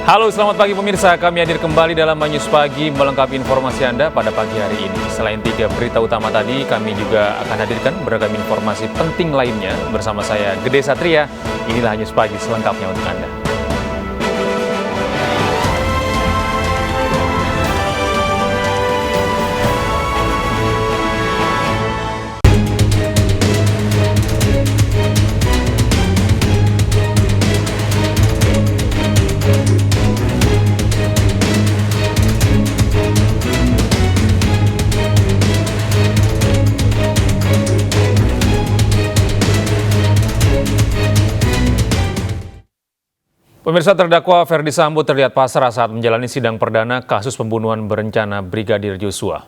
Halo, selamat pagi pemirsa. Kami hadir kembali dalam News Pagi melengkapi informasi Anda pada pagi hari ini. Selain 3 berita utama tadi, kami juga akan hadirkan beragam informasi penting lainnya bersama saya, Gede Satria. Inilah News Pagi selengkapnya untuk Anda. Pemirsa, terdakwa Ferdy Sambo terlihat pasrah saat menjalani sidang perdana kasus pembunuhan berencana Brigadir Joshua.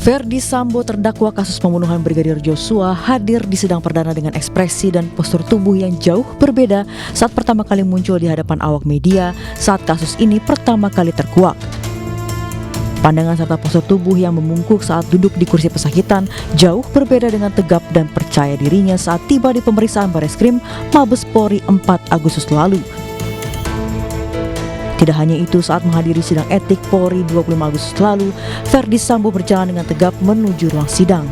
Ferdy Sambo, terdakwa kasus pembunuhan Brigadir Joshua, hadir di sidang perdana dengan ekspresi dan postur tubuh yang jauh berbeda saat pertama kali muncul di hadapan awak media saat kasus ini pertama kali terkuak. Pandangan serta postur tubuh yang membungkuk saat duduk di kursi pesakitan jauh berbeda dengan tegap dan percaya dirinya saat tiba di pemeriksaan Bareskrim Mabes Polri 4 Agustus lalu. Tidak hanya itu, saat menghadiri sidang etik Polri 25 Agustus lalu, Ferdy Sambo berjalan dengan tegap menuju ruang sidang.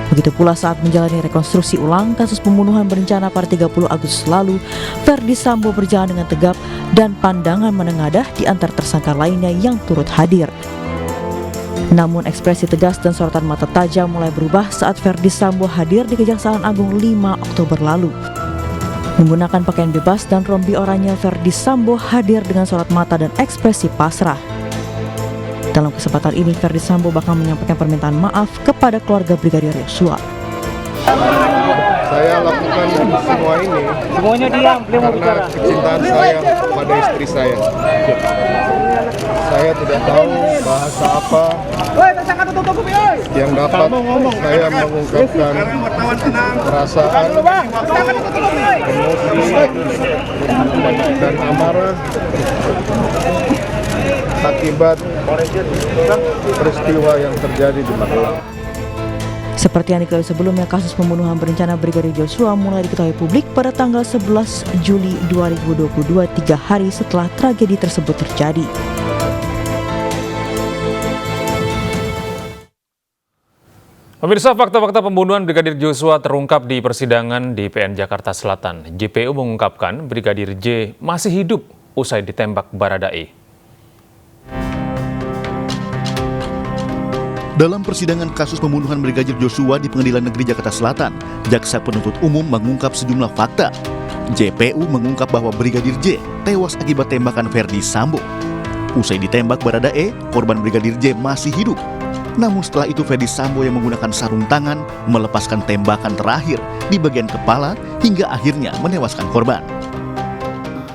Begitu pula saat menjalani rekonstruksi ulang kasus pembunuhan berencana pada 30 Agustus lalu, Ferdy Sambo berjalan dengan tegap dan pandangan menengadah di antara tersangka lainnya yang turut hadir. Namun ekspresi tegas dan sorotan mata tajam mulai berubah saat Ferdy Sambo hadir di Kejaksaan Agung 5 Oktober lalu. Menggunakan pakaian bebas dan rompi oranye, Ferdy Sambo hadir dengan sorot mata dan ekspresi pasrah. Dalam kesempatan ini, Ferdy Sambo bakal menyampaikan permintaan maaf kepada keluarga Brigadir Joshua. Saya lakukan semua ini semuanya diam, karena kecintaan saya pada istri saya. Saya tidak tahu bahasa apa yang dapat saya mengungkapkan perasaan, emosi, dan amarah akibat peristiwa yang terjadi di Magelang. Seperti yang diketahui sebelumnya, kasus pembunuhan berencana Brigadir Joshua mulai diketahui publik pada tanggal 11 Juli 2022, 3 hari setelah tragedi tersebut terjadi. Pemirsa, fakta-fakta pembunuhan Brigadir Joshua terungkap di persidangan di PN Jakarta Selatan. JPU mengungkapkan Brigadir J masih hidup usai ditembak Baradae. Dalam persidangan kasus pembunuhan Brigadir Joshua di Pengadilan Negeri Jakarta Selatan, Jaksa Penuntut Umum mengungkap sejumlah fakta. JPU mengungkap bahwa Brigadir J tewas akibat tembakan Ferdy Sambo. Usai ditembak Baradae, korban Brigadir J masih hidup. Namun setelah itu Ferdy Sambo yang menggunakan sarung tangan melepaskan tembakan terakhir di bagian kepala hingga akhirnya menewaskan korban.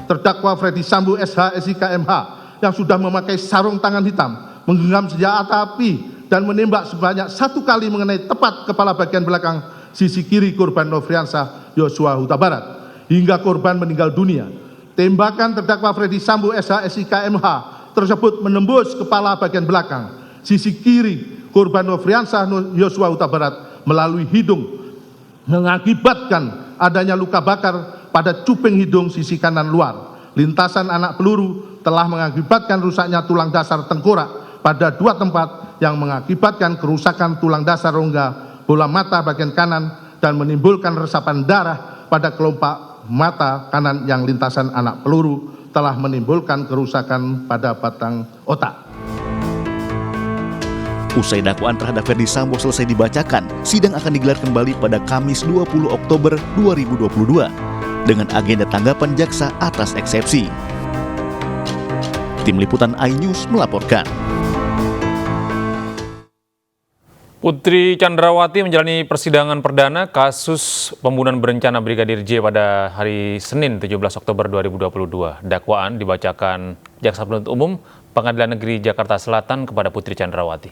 Terdakwa Ferdy Sambo SH SIK MH yang sudah memakai sarung tangan hitam, menggenggam senjata api dan menembak sebanyak 1 kali mengenai tepat kepala bagian belakang sisi kiri korban Nofriansah Joshua Huta Barat hingga korban meninggal dunia. Tembakan terdakwa Ferdy Sambo SH SIK MH tersebut menembus kepala bagian belakang sisi kiri korban Nofriansah Joshua Huta Barat melalui hidung, mengakibatkan adanya luka bakar pada cuping hidung sisi kanan luar. Lintasan anak peluru telah mengakibatkan rusaknya tulang dasar tengkorak pada 2 tempat yang mengakibatkan kerusakan tulang dasar rongga bola mata bagian kanan dan menimbulkan resapan darah pada kelopak mata kanan yang lintasan anak peluru telah menimbulkan kerusakan pada batang otak. Usai dakwaan terhadap Ferdy Sambo selesai dibacakan, sidang akan digelar kembali pada Kamis 20 Oktober 2022 dengan agenda tanggapan jaksa atas eksepsi. Tim Liputan iNews melaporkan. Putri Chandrawati menjalani persidangan perdana kasus pembunuhan berencana Brigadir J pada hari Senin 17 Oktober 2022. Dakwaan dibacakan Jaksa Penuntut Umum Pengadilan Negeri Jakarta Selatan kepada Putri Chandrawati.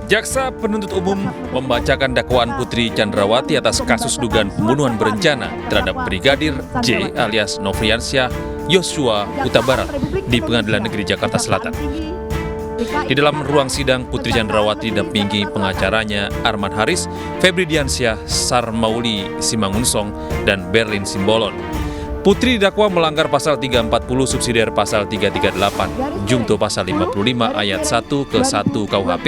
Jaksa Penuntut Umum membacakan dakwaan Putri Chandrawati atas kasus dugaan pembunuhan berencana terhadap Brigadir J alias Nofriansah Yosua Huta Barat di Pengadilan Negeri Jakarta Selatan. Di dalam ruang sidang, Putri Chandrawati didampingi pengacaranya Arman Haris, Febri Diansyah, Sarmauli Simangunsong, dan Berlin Simbolon. Putri didakwa melanggar pasal 340 subsidiar pasal 338, Jungto pasal 55 ayat 1 ke 1 KUHP,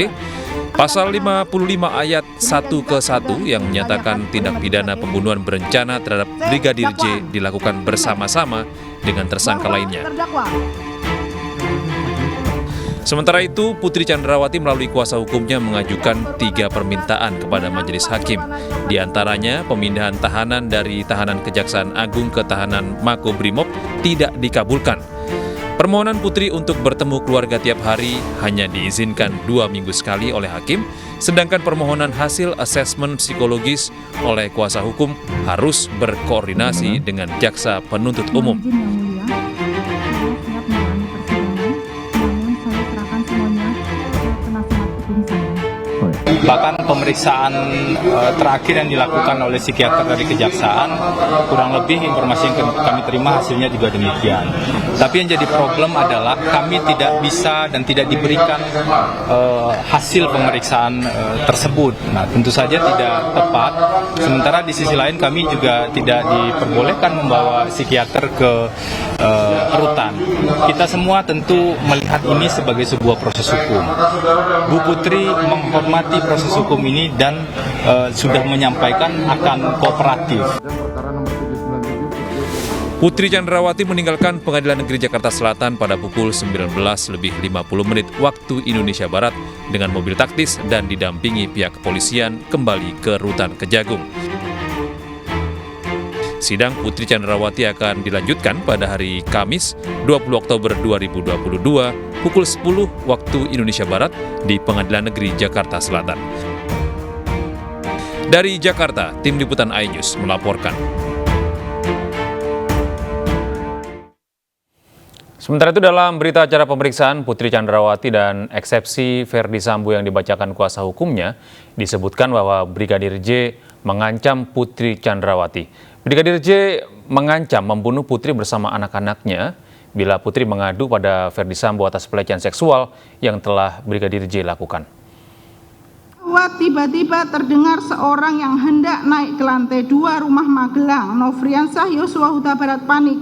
pasal 55 ayat 1 ke 1 yang menyatakan tindak pidana pembunuhan berencana terhadap Brigadir J dilakukan bersama-sama dengan tersangka lainnya. Sementara itu, Putri Chandrawati melalui kuasa hukumnya mengajukan 3 permintaan kepada majelis hakim. Di antaranya, pemindahan tahanan dari tahanan Kejaksaan Agung ke tahanan Makobrimob tidak dikabulkan. Permohonan Putri untuk bertemu keluarga tiap hari hanya diizinkan 2 minggu sekali oleh hakim, sedangkan permohonan hasil asesmen psikologis oleh kuasa hukum harus berkoordinasi dengan jaksa penuntut umum. Bahkan pemeriksaan terakhir yang dilakukan oleh psikiater dari kejaksaan, kurang lebih informasi yang kami terima hasilnya juga demikian. Tapi yang jadi problem adalah kami tidak bisa dan tidak diberikan hasil pemeriksaan tersebut. Nah, tentu saja tidak tepat. Sementara di sisi lain kami juga tidak diperbolehkan membawa psikiater ke rutan. Kita semua tentu melihat ini sebagai sebuah proses hukum. Bu Putri menghormati proses hukum ini dan sudah menyampaikan akan kooperatif. Putri Chandrawati meninggalkan Pengadilan Negeri Jakarta Selatan pada pukul 19.50 waktu Indonesia Barat dengan mobil taktis dan didampingi pihak kepolisian kembali ke Rutan Kejagung. Sidang Putri Chandrawati akan dilanjutkan pada hari Kamis 20 Oktober 2022 pukul 10 waktu Indonesia Barat di Pengadilan Negeri Jakarta Selatan. Dari Jakarta, Tim Liputan iNews melaporkan. Sementara itu dalam berita acara pemeriksaan Putri Chandrawati dan eksepsi Ferdi Sambo yang dibacakan kuasa hukumnya, disebutkan bahwa Brigadir J mengancam Putri Chandrawati. Brigadir J mengancam membunuh Putri bersama anak-anaknya bila Putri mengadu pada Ferdi Sambo atas pelecehan seksual yang telah Brigadir J lakukan. Tiba-tiba terdengar seorang yang hendak naik ke lantai 2 rumah Magelang, Nofriansyah Yosua Huta Barat panik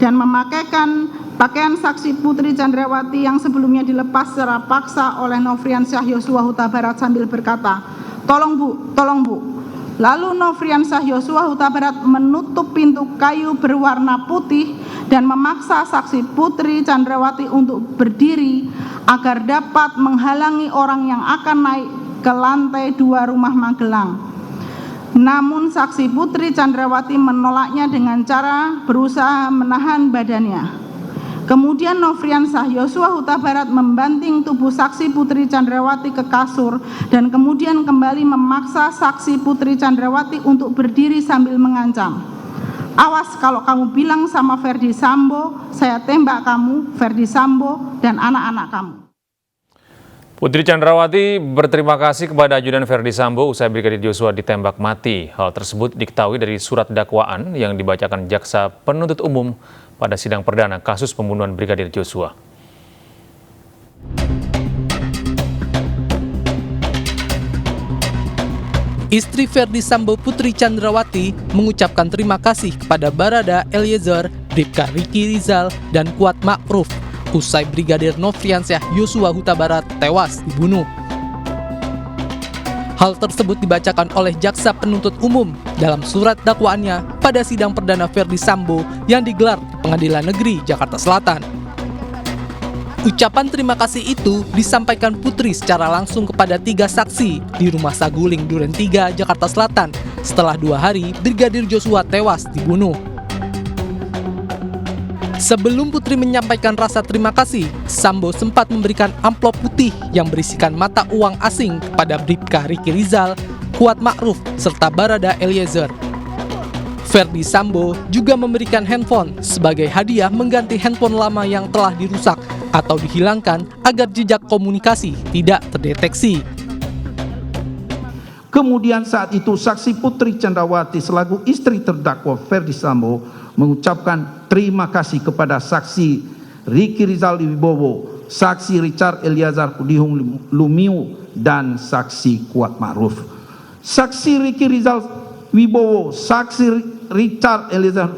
dan memakaikan pakaian saksi Putri Chandrawati yang sebelumnya dilepas secara paksa oleh Nofriansyah Yosua Huta Barat sambil berkata, "Tolong Bu, tolong Bu." Lalu Nofriansyah Yosua Huta Barat menutup pintu kayu berwarna putih dan memaksa saksi Putri Chandrawati untuk berdiri agar dapat menghalangi orang yang akan naik ke lantai 2 rumah Magelang. Namun saksi Putri Chandrawati menolaknya dengan cara berusaha menahan badannya. Kemudian Nofriansyah Yosua Huta Barat membanting tubuh saksi Putri Chandrawati ke kasur dan kemudian kembali memaksa saksi Putri Chandrawati untuk berdiri sambil mengancam. "Awas kalau kamu bilang sama Ferdi Sambo, saya tembak kamu, Ferdi Sambo, dan anak-anak kamu." Putri Chandrawati berterima kasih kepada ajudan Ferdi Sambo usai Brigadir Joshua ditembak mati. Hal tersebut diketahui dari surat dakwaan yang dibacakan jaksa penuntut umum pada sidang perdana kasus pembunuhan Brigadir Joshua. Istri Ferdi Sambo Putri Chandrawati mengucapkan terima kasih kepada Barada Eliezer, Bribka Riki Rizal, dan Kuat Ma'ruf usai Brigadir Nofriansyah Yosua Huta Barat tewas dibunuh. Hal tersebut dibacakan oleh jaksa penuntut umum dalam surat dakwaannya pada sidang perdana Ferdi Sambo yang digelar di Pengadilan Negeri Jakarta Selatan. Ucapan terima kasih itu disampaikan Putri secara langsung kepada 3 saksi di Rumah Saguling Duren 3, Jakarta Selatan setelah 2 hari Brigadir Joshua tewas dibunuh. Sebelum Putri menyampaikan rasa terima kasih, Sambo sempat memberikan amplop putih yang berisikan mata uang asing kepada Bribka Riki Rizal, Kuat Ma'ruf, serta Barada Eliezer. Ferdi Sambo juga memberikan handphone sebagai hadiah mengganti handphone lama yang telah dirusak atau dihilangkan agar jejak komunikasi tidak terdeteksi. Kemudian saat itu saksi Putri Candrawati selaku istri terdakwa Ferdi Sambo mengucapkan terima kasih kepada saksi Ricky Rizal Wibowo, saksi Richard Eliezer Pudihang Lumiu, dan saksi Kuat Ma'ruf. Saksi Ricky Rizal Wibowo, saksi Richard Eliezer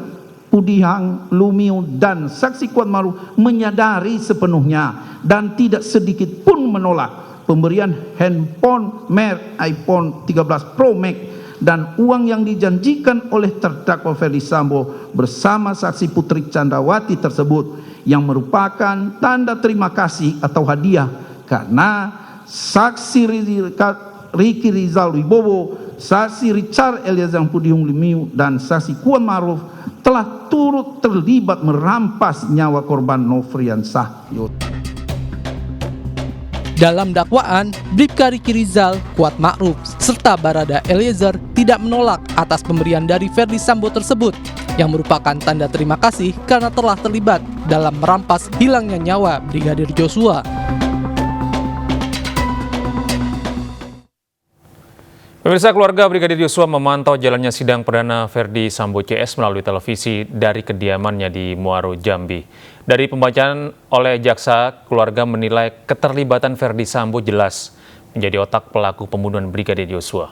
Pudihang Lumiu, dan saksi Kuat Ma'ruf menyadari sepenuhnya dan tidak sedikit pun menolak pemberian handphone merek iPhone 13 Pro Max dan uang yang dijanjikan oleh terdakwa Ferdi Sambo bersama saksi Putri Candrawati tersebut, yang merupakan tanda terima kasih atau hadiah karena saksi Ricky Rizal Wibowo, saksi Richard Eliezer Pudihang Lumiu, dan saksi Kuat Ma'ruf telah turut terlibat merampas nyawa korban Nofriansah Yosua. Dalam dakwaan, Bribka Ricky Rizal, Kuat Ma'ruf, serta Barada Eliezer tidak menolak atas pemberian dari Ferdi Sambo tersebut, yang merupakan tanda terima kasih karena telah terlibat dalam merampas hilangnya nyawa Brigadir Joshua. Pemirsa, keluarga Brigadir Joshua memantau jalannya sidang perdana Ferdi Sambo CS melalui televisi dari kediamannya di Muaro, Jambi. Dari pembacaan oleh jaksa, keluarga menilai keterlibatan Ferdi Sambo jelas menjadi otak pelaku pembunuhan Brigadir Joshua.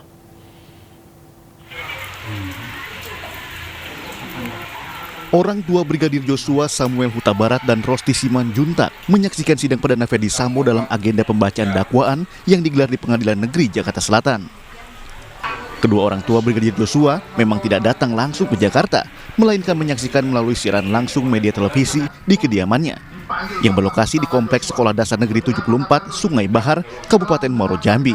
Orang tua Brigadir Joshua, Samuel Huta Barat dan Rosti Simanjuntak menyaksikan sidang perdana Ferdi Sambo dalam agenda pembacaan dakwaan yang digelar di Pengadilan Negeri Jakarta Selatan. Kedua orang tua Brigadir Joshua memang tidak datang langsung ke Jakarta, melainkan menyaksikan melalui siaran langsung media televisi di kediamannya, yang berlokasi di Kompleks Sekolah Dasar Negeri 74 Sungai Bahar, Kabupaten Muaro, Jambi.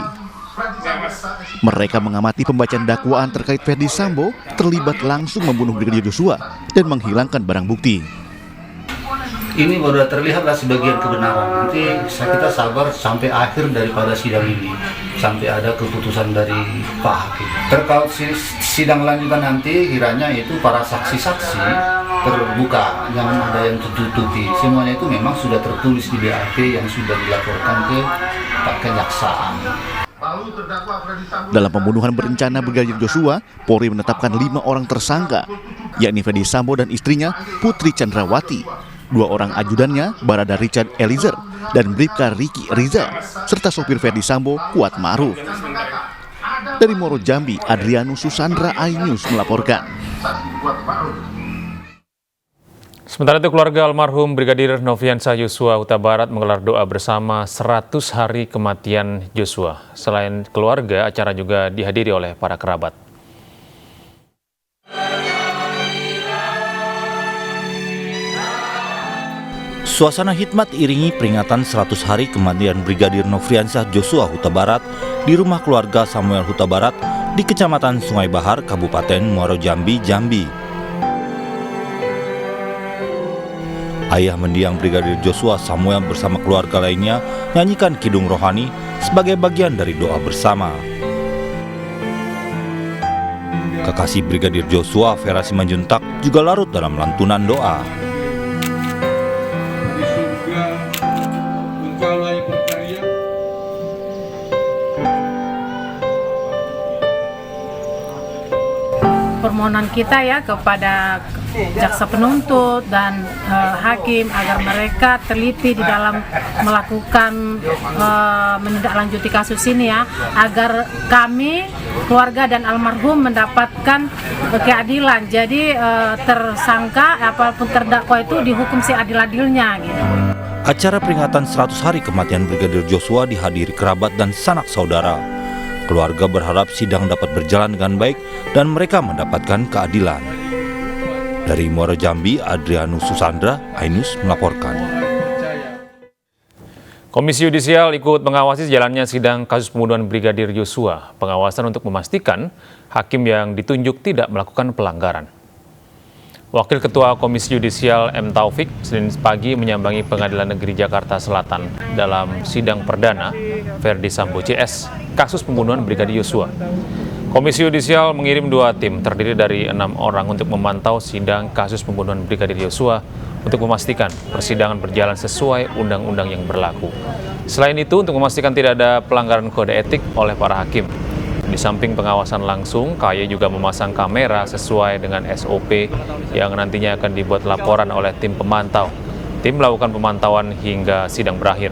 Mereka mengamati pembacaan dakwaan terkait Ferdi Sambo terlibat langsung membunuh Brigadir Joshua dan menghilangkan barang bukti. Ini baru terlihatlah sebagian kebenaran. Nanti kita sabar sampai akhir daripada sidang ini, sampai ada keputusan dari Pak Hakim. Terkait sidang lanjutan nanti, kiranya itu para saksi-saksi terbuka, jangan ada yang tertutupi. Semuanya itu memang sudah tertulis di BAP yang sudah dilaporkan ke Pak Kejaksaan. Dalam pembunuhan berencana Brigadir Joshua, Polri menetapkan 5 orang tersangka, yakni Ferdi Sambo dan istrinya Putri Candrawati, 2 orang ajudannya Barada Richard Eliezer dan Bribka Ricky Rizal, serta sopir Ferdi Sambo Kuat Ma'ruf. Dari Muaro, Jambi, Adrianus Susandra, iNews melaporkan. Sementara itu, keluarga almarhum Brigadir Nofriansah Yosua Huta Barat menggelar doa bersama 100 hari kematian Joshua. Selain keluarga, acara juga dihadiri oleh para kerabat. Suasana hikmat iringi peringatan 100 hari kematian Brigadir Nofriansah Joshua Huta Barat di rumah keluarga Samuel Huta Barat di Kecamatan Sungai Bahar, Kabupaten Muaro, Jambi, Jambi. Ayah mendiang Brigadir Joshua, Samuel, bersama keluarga lainnya nyanyikan kidung rohani sebagai bagian dari doa bersama. Kekasih Brigadir Joshua, Vera Simanjuntak, juga larut dalam lantunan doa. Permohonan kita ya kepada jaksa penuntut dan hakim agar mereka teliti di dalam melakukan menindaklanjuti kasus ini ya, agar kami keluarga dan almarhum mendapatkan keadilan. Jadi tersangka apapun terdakwa itu dihukum seadil-adilnya gitu. Acara peringatan 100 hari kematian Brigadir Joshua dihadiri kerabat dan sanak saudara. Keluarga berharap sidang dapat berjalan dengan baik dan mereka mendapatkan keadilan. Dari Muaro, Jambi, Adrianus Susandra, iNews melaporkan. Komisi Yudisial ikut mengawasi jalannya sidang kasus pembunuhan Brigadir Joshua. Pengawasan untuk memastikan hakim yang ditunjuk tidak melakukan pelanggaran. Wakil Ketua Komisi Yudisial M. Taufik Senin pagi menyambangi Pengadilan Negeri Jakarta Selatan dalam sidang perdana Ferdi Sambo CS, kasus pembunuhan Brigadir Joshua. Komisi Yudisial mengirim 2 tim terdiri dari 6 orang untuk memantau sidang kasus pembunuhan Brigadir Joshua untuk memastikan persidangan berjalan sesuai undang-undang yang berlaku. Selain itu, untuk memastikan tidak ada pelanggaran kode etik oleh para hakim. Di samping pengawasan langsung, KAI juga memasang kamera sesuai dengan SOP yang nantinya akan dibuat laporan oleh tim pemantau. Tim melakukan pemantauan hingga sidang berakhir.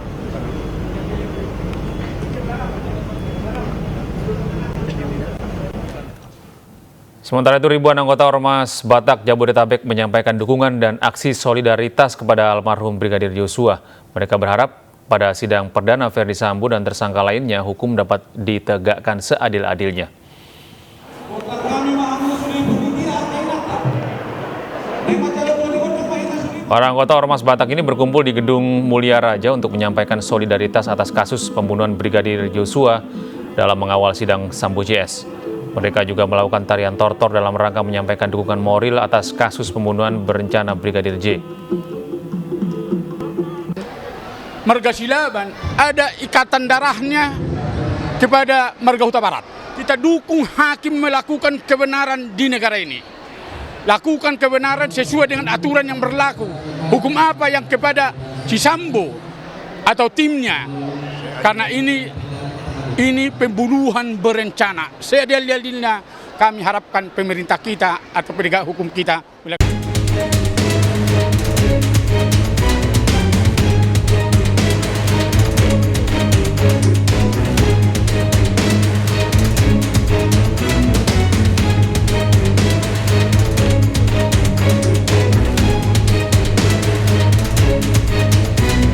Sementara itu, ribuan anggota Ormas Batak Jabodetabek menyampaikan dukungan dan aksi solidaritas kepada almarhum Brigadir Joshua. Mereka berharap pada sidang perdana Ferdi Sambo dan tersangka lainnya hukum dapat ditegakkan seadil-adilnya. Para anggota Ormas Batak ini berkumpul di Gedung Mulia Raja untuk menyampaikan solidaritas atas kasus pembunuhan Brigadir Joshua dalam mengawal sidang Sambo JS. Mereka juga melakukan tarian tortor dalam rangka menyampaikan dukungan moral atas kasus pembunuhan berencana Brigadir J. Marga Silaban ada ikatan darahnya kepada Marga Huta Barat. Kita dukung hakim melakukan kebenaran di negara ini. Lakukan kebenaran sesuai dengan aturan yang berlaku. Hukum apa yang kepada si Sambo atau timnya? Karena ini pembunuhan berencana. Seadil-adilnya kami harapkan pemerintah kita atau penegak hukum kita